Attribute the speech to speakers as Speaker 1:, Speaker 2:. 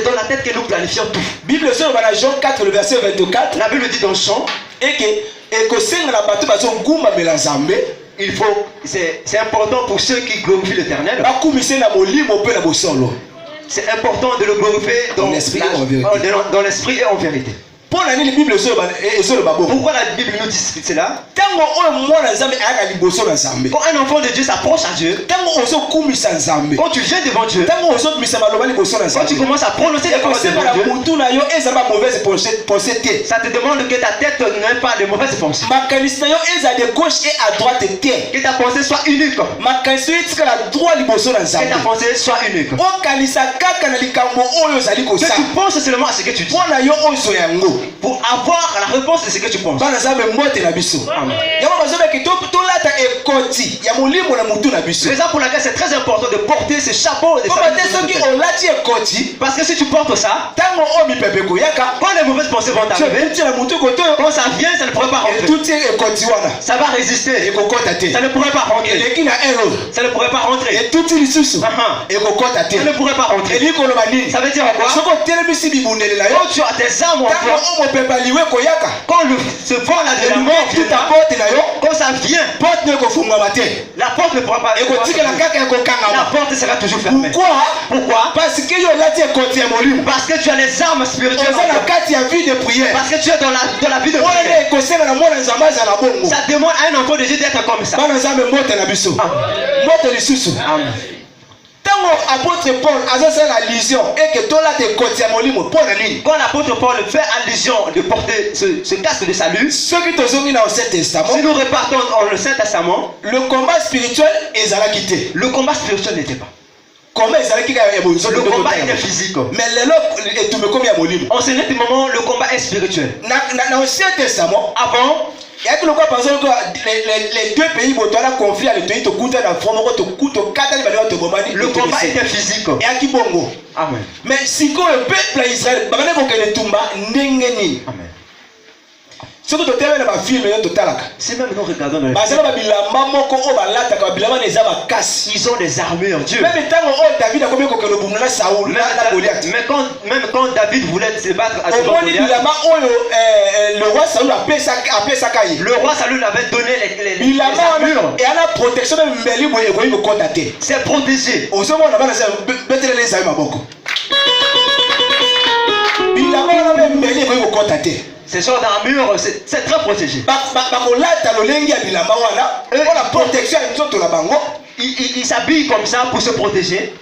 Speaker 1: dans la tête que nous planifions tout.
Speaker 2: Bible sur Jean 4 le verset 24.
Speaker 1: La Bible dit dans Jean il faut, c'est important pour ceux qui glorifient l'Éternel. C'est important de le glorifier dans l'esprit et en vérité. Pourquoi la Bible nous dit cela? Quand un enfant de Dieu s'approche à Dieu, quand tu viens devant Dieu, quand tu commences à prononcer des paroles devant Dieu, ça te demande que ta tête n'ait pas de mauvaises pensées, que ta pensée soit unique, que ta pensée soit unique, que tu penses seulement à ce que tu dis pour avoir la réponse de ce que tu penses. Raison pour laquelle c'est très important de porter ce chapeau de parce que si tu portes ça, quand les mauvaises pensées vont t'arriver, quand ça vient, ça ne pourrait pas rentrer. Ça va résister. Ça ne pourrait pas rentrer. Ça ne pourrait pas rentrer. Ça ne pourrait pas rentrer. Ça veut dire quoi? Quand tu as tes armes en toi, quand ce vent là de la mort quand ça vient, la porte ne pourra pas. La porte sera toujours fermée. Pourquoi? Parce que tu as les armes spirituelles. Parce que tu es dans la vie de prière. Ça demande à un enfant de Dieu d'être comme ça. Amen.
Speaker 2: Apôtre Paul a fait allusion et que quand
Speaker 1: l'apôtre Paul fait allusion de porter ce casque de salut, si nous repartons dans le Saint-Testament,
Speaker 2: le combat spirituel
Speaker 1: n'était pas.
Speaker 2: Le
Speaker 1: combat était physique.
Speaker 2: Mais
Speaker 1: en ce moment, le combat est spirituel.
Speaker 2: Dans l'Ancien Testament,
Speaker 1: avant,
Speaker 2: les deux pays ont un conflit avec le
Speaker 1: combat était physique.
Speaker 2: Amen. Mais si le peuple d'Israël, Amen. Si
Speaker 1: même nous regardons dans les ils ont des armures, Dieu. Même quand David voulait se battre à
Speaker 2: le roi Saül
Speaker 1: avait donné les armures. C'est protégé. Ce genre d'armure, c'est très protégé. Ils s'habillent comme ça pour se protéger.